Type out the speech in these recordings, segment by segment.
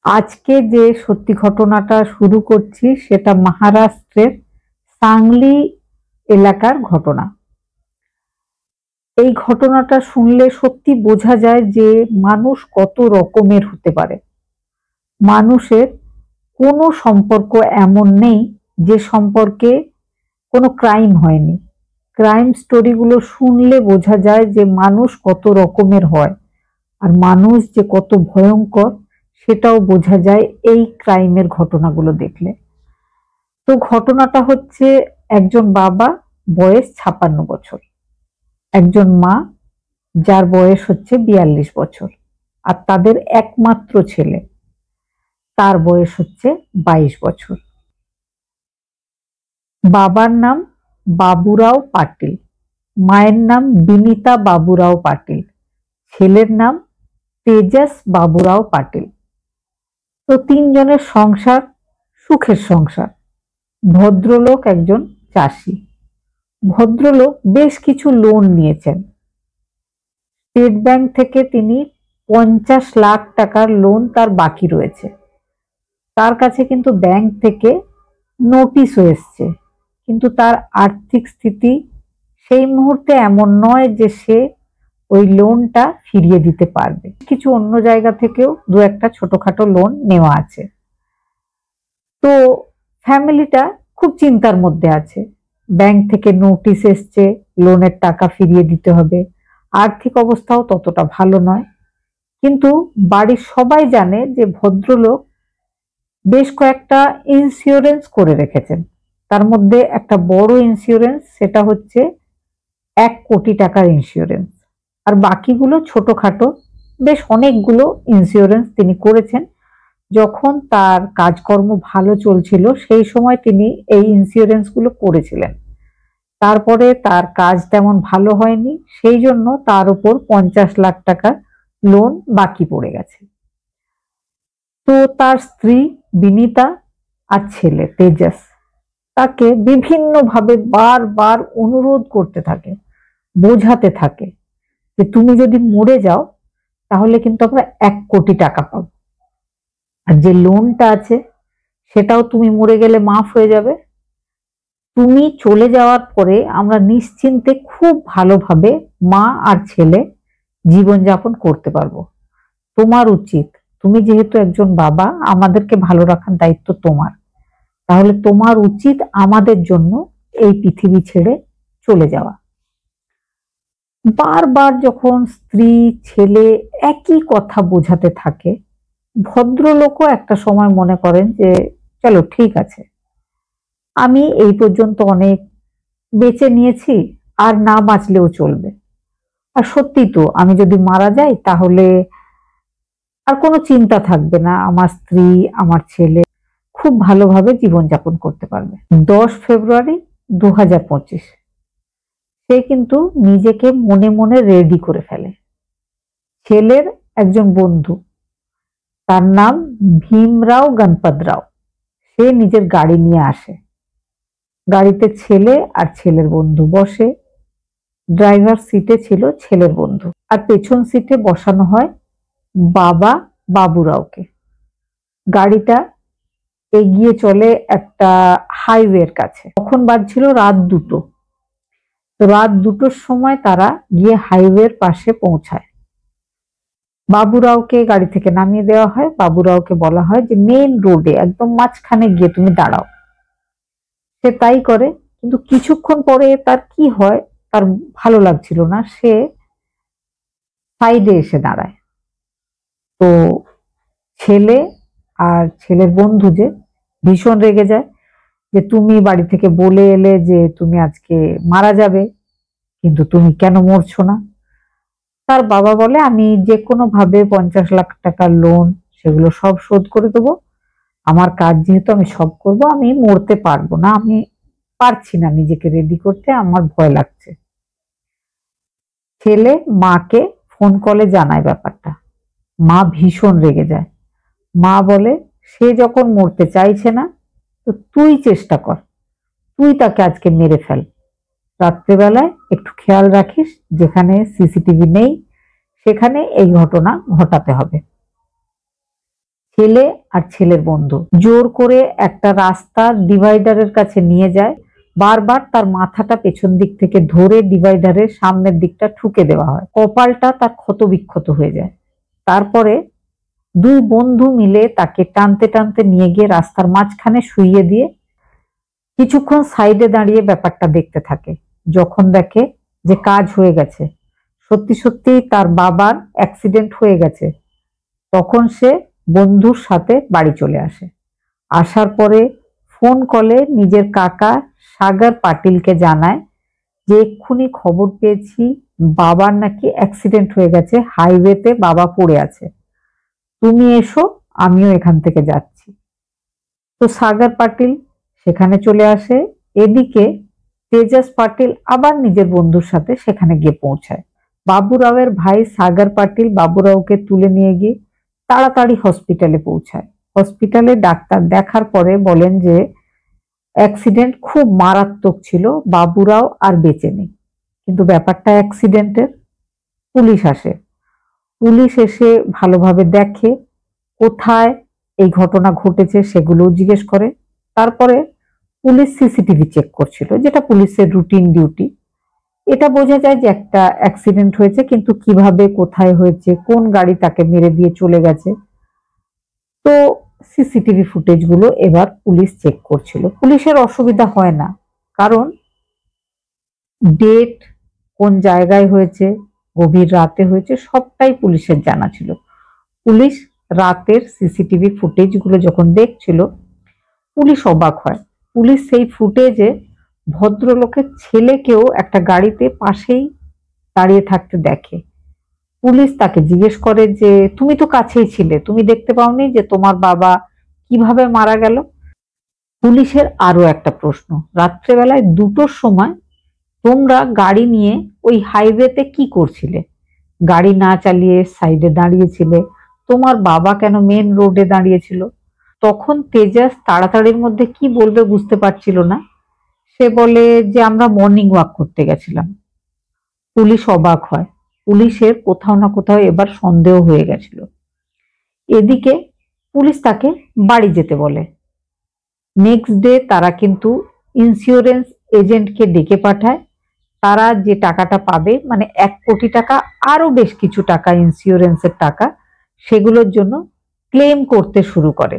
আজকে যে সত্যি ঘটনাটা শুরু করছি সেটা মহারাষ্ট্রের সাংলি এলাকার ঘটনা। এই ঘটনাটা শুনলে সত্যি বোঝা যায় যে মানুষ কত রকমের হতে পারে। মানুষের কোনো সম্পর্ক এমন নেই যে সম্পর্কে কোনো ক্রাইম হয়নি। ক্রাইম স্টোরিগুলো শুনলে বোঝা যায় যে মানুষ কত রকমের হয়, আর মানুষ যে কত ভয়ঙ্কর সেটাও বোঝা যায় এই ক্রাইমের ঘটনাগুলো দেখলে। তো ঘটনাটা হচ্ছে, একজন বাবা, বয়স 56 বছর, একজন মা যার বয়স হচ্ছে 42 বছর, আর তাদের একমাত্র ছেলে, তার বয়স হচ্ছে 22 বছর। বাবার নাম বাবুরাও পাটিল, মায়ের নাম বিনিতা বাবুরাও পাটিল, ছেলের নাম তেজাস বাবুরাও পাটিল। তো তিনজনের সংসার সুখের সংসার। ভদ্রলোক একজন চাষি। ভদ্রলোক বেশ কিছু লোন নিয়েছেন। স্টেট ব্যাংক থেকে তিনি 50 লাখ টাকার লোন তার বাকি রয়েছে। তার কাছে কিন্তু ব্যাংক থেকে নোটিশও এসছে, কিন্তু তার আর্থিক স্থিতি সেই মুহূর্তে এমন নয় যে সে ওই লোনটা ফিরিয়ে দিতে পারবে। কিছু অন্য জায়গা থেকেও দু একটা ছোটখাটো লোন নেওয়া আছে। তো ফ্যামিলিটা খুব চিন্তার মধ্যে আছে। ব্যাংক থেকে নোটিশ এসছে, লোনের টাকা ফিরিয়ে দিতে হবে। আর্থিক অবস্থাও ততটা ভালো নয়, কিন্তু বাড়ির সবাই জানে যে ভদ্রলোক বেশ কয়েকটা ইন্স্যুরেন্স করে রেখেছেন। তার মধ্যে একটা বড় ইন্স্যুরেন্স, সেটা হচ্ছে 1 কোটি টাকার ইন্স্যুরেন্স, আর বাকিগুলো ছোটখাটো বেশ অনেকগুলো ইন্স্যুরেন্স তিনি করেছেন। যখন তার কাজকর্ম ভালো চলছিল সেই সময় তিনি এই ইন্স্যুরেন্স গুলো করেছিলেন। তারপরে তার কাজ তেমন ভালো হয়নি, সেই জন্য তার উপর 50 লাখ টাকা লোন বাকি পড়ে গেছে। তো তার স্ত্রী বিনিতা আর ছেলে তেজাস তাকে বিভিন্নভাবে বারবার অনুরোধ করতে থাকে, বোঝাতে থাকে যে তুমি যদি মরে যাও তাহলে কিন্তু আমরা 1 কোটি টাকা পাবো, আর যে লোনটা আছে সেটাও তুমি মরে গেলে মাফ হয়ে যাবে। তুমি চলে যাওয়ার পরে আমরা নিশ্চিন্তে খুব ভালোভাবে মা আর ছেলে জীবনযাপন করতে পারবো। তোমার উচিত, তুমি যেহেতু একজন বাবা, আমাদেরকে ভালো রাখার দায়িত্ব তোমার, তাহলে তোমার উচিত আমাদের জন্য এই পৃথিবী ছেড়ে চলে যাওয়া। বারবার যখন স্ত্রী ছেলে একই কথা বোঝাতে থাকে, ভদ্রলোকও একটা সময় মনে করেন যে চলো ঠিক আছে, আমি এই পর্যন্ত অনেক বেঁচে নিয়েছি, আর না বাঁচলেও চলবে। আর সত্যি তো, আমি যদি মারা যাই তাহলে আর কোনো চিন্তা থাকবে না, আমার স্ত্রী আমার ছেলে খুব ভালোভাবে জীবনযাপন করতে পারবে। 10 ফেব্রুয়ারি 2025 সে কিন্তু নিজেকে মনে মনে রেডি করে ফেলে। ছেলের একজন বন্ধু, তার নাম ভীমরাও গণপতরাও, সে নিজের গাড়ি নিয়ে আসে। গাড়িতে ছেলে আর ছেলের বন্ধু বসে। ড্রাইভার সিটে ছিল ছেলের বন্ধু, আর পেছন সিটে বসানো হয় বাবা বাবুরাওকে। গাড়িটা এগিয়ে চলে একটা হাইওয়ের কাছে। তখন বাজছিল রাত 2টো। তো রাত 2টোর সময় তারা গিয়ে হাইওয়ের পাশে পৌঁছায়। বাবুরাওকে গাড়ি থেকে নামিয়ে দেওয়া হয়। বাবুরাওকে বলা হয় যে মেইন রোডে একদম মাঝখানে গিয়ে তুমি দাঁড়াও। সে তাই করে, কিন্তু কিছুক্ষণ পরে তার কি হয়, তার ভালো লাগছিল না, সে সাইডে এসে দাঁড়ায়। তো ছেলে আর ছেলের বন্ধু যে ভীষণ রেগে যায় যে তুমি বাড়ি থেকে বলে এলে যে তুমি আজকে মারা যাবে, কিন্তু তুমি কেন মরছো না? তার বাবা বলে আমি যে কোনো ভাবে 50 লাখ টাকার লোন সেগুলো সব শোধ করে দেবো, আমার কাজ যেহেতু আমি সব করব, আমি মরতে পারবো না, আমি পারছি না নিজেকে রেডি করতে, আমার ভয় লাগছে। ছেলে মাকে ফোন কলে জানায় ব্যাপারটা। মা ভীষণ রেগে যায়। মা বলে সে যখন মরতে চাইছে না, তো তুই চেষ্টা কর, তুই তাকে আজকে মেরে ফেল। রাত্রেবেলায় একটু খেয়াল রাখিস, যেখানে সিসিটিভি নেই সেখানে এই ঘটনা ঘটাতে হবে। ছেলে আর ছেলের বন্ধু জোর করে একটা রাস্তার ডিভাইডারের কাছে নিয়ে যায়। বারবার তার মাথাটা পেছন দিক থেকে ধরে ডিভাইডারের সামনের দিকটা ঠুকে দেওয়া হয়। কপালটা তার ক্ষতবিক্ষত হয়ে যায়। তারপরে দুই বন্ধু মিলে তাকে টানতে টানতে নিয়ে গিয়ে রাস্তার মাঝখানে শুইয়ে দিয়ে কিছুক্ষণ সাইডে দাঁড়িয়ে ব্যাপারটা দেখতে থাকে। যখন দেখে যে কাজ হয়ে গেছে, সত্যি সত্যি তার বাবার অ্যাক্সিডেন্ট হয়ে গেছে, তখন সে বন্ধুর সাথে বাড়ি চলে আসে। আসার পরে ফোন কলে নিজের কাকা সাগর পাটিলকে জানায় যে এক্ষুনি খবর পেয়েছি বাবার নাকি অ্যাক্সিডেন্ট হয়ে গেছে, হাইওয়েতে বাবা পড়ে আছে, তুমি এসো, আমিও এখান থেকে যাচ্ছি। তো সাগর পাটিল সেখানে চলে আসে। এদিকে তেজাস পাটিল আবার নিজের বন্ধুর সাথে সেখানে গিয়ে পৌঁছায়। বাবুরাওয়ের ভাই সাগর পাটিল বাবুরাওকে তুলে নিয়ে গিয়ে তাড়াতাড়ি হসপিটালে পৌঁছায়। হসপিটালে ডাক্তার দেখার পরে বলেন যে অ্যাক্সিডেন্ট খুব মারাত্মক ছিল, বাবুরাও আর বেঁচে নেই। কিন্তু ব্যাপারটা অ্যাক্সিডেন্টের। পুলিশ আসে। পুলিশ এসে ভালোভাবে দেখে কোথায় এই ঘটনা ঘটেছে সেগুলো জিজ্ঞেস করে। তারপরে পুলিশ সিসিটিভি চেক করছিল, যেটা পুলিশের রুটিন ডিউটি। এটা বোঝা যায় যে একটা অ্যাক্সিডেন্ট হয়েছে, কিন্তু কিভাবে কোথায় হয়েছে, কোন গাড়ি তাকে মেরে দিয়ে চলে গেছে, তো সিসিটিভি ফুটেজ গুলো এবার পুলিশ চেক করছিল। পুলিশের অসুবিধা হয় না, কারণ ডেট কোন জায়গায় হয়েছে, গভীর রাতে হয়েছে, সবটাই পুলিশের জানা ছিল। পুলিশ রাতের সিসিটিভি ফুটেজ গুলো যখন দেখছিল, পুলিশ অবাক হয়। পুলিশ সেই ফুটেজে ভদ্রলোকের ছেলেকেও একটা গাড়িতে পাশেই দাঁড়িয়ে থাকতে দেখে। পুলিশ তাকে জিজ্ঞেস করে যে তুমি তো কাছেই ছিলে, তুমি দেখতে পাওনি যে তোমার বাবা কিভাবে মারা গেল? পুলিশের আরো একটা প্রশ্ন, রাত্রেবেলায় 2টোর সময় তোমরা গাড়ি নিয়ে ওই হাইওয়েতে কি করছিলে? গাড়ি না চালিয়ে সাইডে দাঁড়িয়েছিলে, তোমার বাবা কেন মেন রোডে দাঁড়িয়েছিল? তখন তেজাস তাড়াতাড়ির মধ্যে কি বলবে বুঝতে পারছিল না। সে বলে যে আমরা মর্নিং ওয়াক করতে গেছিলাম। পুলিশ অবাক হয়। পুলিশের কোথাও না কোথাও এবার সন্দেহ হয়ে গেছিল। এদিকে পুলিশ তাকে বাড়ি যেতে বলে। নেক্সট ডে তারা কিন্তু ইন্স্যুরেন্স এজেন্টকে ডেকে পাঠায়। তারা যে টাকাটা পাবে, মানে 1 কোটি টাকা আরো বেশ কিছু টাকা ইন্স্যুরেন্সের টাকা, সেগুলোর জন্য ক্লেম করতে শুরু করে।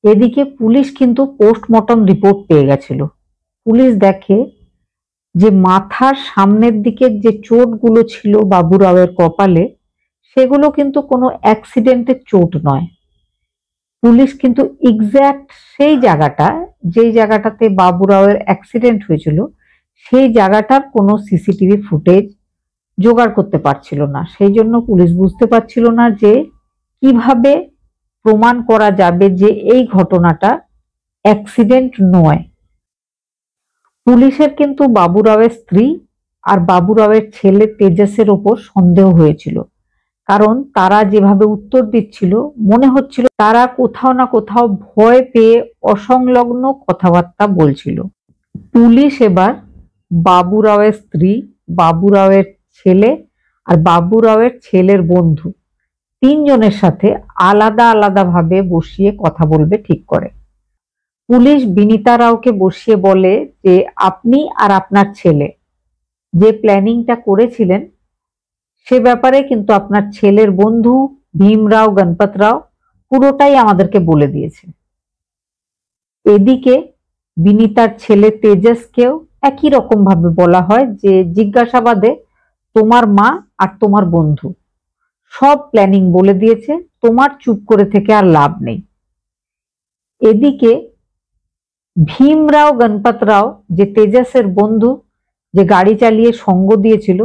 এদিকে পুলিশ কিন্তু পোস্টমর্টম রিপোর্ট পেয়ে গেছিল। পুলিশ দেখে যে মাথার সামনের দিকের যে চোটগুলো ছিল বাবুরাওয়ের কপালে, সেগুলো কিন্তু কোনো অ্যাক্সিডেন্টের চোট নয়। পুলিশ কিন্তু এক্স্যাক্ট সেই জায়গাটা, যেই জায়গাটাতে বাবুরাওয়ের অ্যাক্সিডেন্ট হয়েছিল, সেই জায়গাটার কোনো সিসিটিভি ফুটেজ জোগাড় করতে পারছিল না। সেই জন্য পুলিশ বুঝতে পারছিল না যে কিভাবে প্রমাণ করা যাবে যে এই ঘটনাটা অ্যাক্সিডেন্ট নয়। পুলিশের কিন্তু বাবুরাওয়ের স্ত্রী আর বাবুরাওয়ের ছেলে তেজসের ওপর সন্দেহ হয়েছিল, কারণ তারা যেভাবে উত্তর দিচ্ছিল মনে হচ্ছিল তারা কোথাও না কোথাও ভয় পেয়ে অসংলগ্ন কথাবার্তা বলছিল। পুলিশ এবার বাবুরাওয়ের স্ত্রী, বাবুরাওয়ের ছেলে আর বাবুরাওয়ের ছেলের বন্ধু 3 জনের সাথে আলাদা আলাদা ভাবে বসিয়ে কথা বলবে ঠিক করে। পুলিশ বিনীতা রাওকে বসিয়ে বলে যে আপনি আর আপনার ছেলে যে প্ল্যানিংটা করেছিলেন, সে ব্যাপারে কিন্তু আপনার ছেলের বন্ধু ভীমরাও গণপত রাও পুরোটাই আমাদেরকে বলে দিয়েছে। এদিকে বিনীতার ছেলে তেজসকেও একই রকম ভাবে বলা হয় যে জিজ্ঞাসাবাদে তোমার মা আর তোমার বন্ধু সব প্ল্যানিং বলে দিয়েছে, তোমার চুপ করে থেকে আর লাভ নেই। এদিকে ভীমরাও গণপত রাও, যে তেজসের বন্ধু, যে গাড়ি চালিয়ে সঙ্গ দিয়েছিল,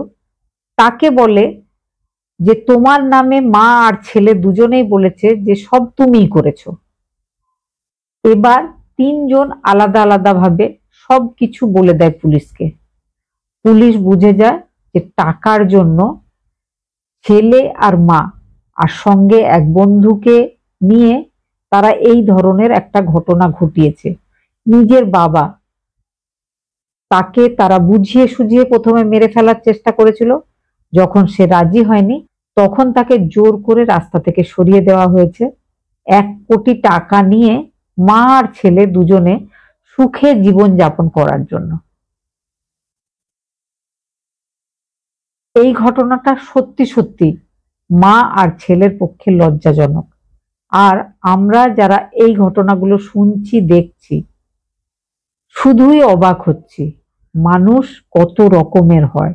তাকে বলে যে তোমার নামে মা আর ছেলে দুজনেই বলেছে যে সব তুমিই করেছো। এবার 3 জন আলাদা আলাদা ভাবে সবকিছু বলে দেয় পুলিশকে। পুলিশ বুঝে যায় যে টাকার জন্য ছেলে আর মা আর সঙ্গে এক বন্ধুকে নিয়ে তারা এই ধরনের একটা ঘটনা ঘটিয়েছে। নিজের বাবা, তাকে তারা বুঝিয়ে সুঝিয়ে প্রথমে মেরে ফেলার চেষ্টা করেছিল। যখন সে রাজি হয়নি, তখন তাকে জোর করে রাস্তা থেকে সরিয়ে দেওয়া হয়েছে। 1 কোটি টাকা নিয়ে মা আর ছেলে দুজনে সুখে জীবন যাপন করার জন্য। এই ঘটনাটা সত্যি সত্যি মা আর ছেলের পক্ষে লজ্জাজনক। আর আমরা যারা এই ঘটনাগুলো শুনছি, দেখছি, শুধুই অবাক হচ্ছি মানুষ কত রকমের হয়।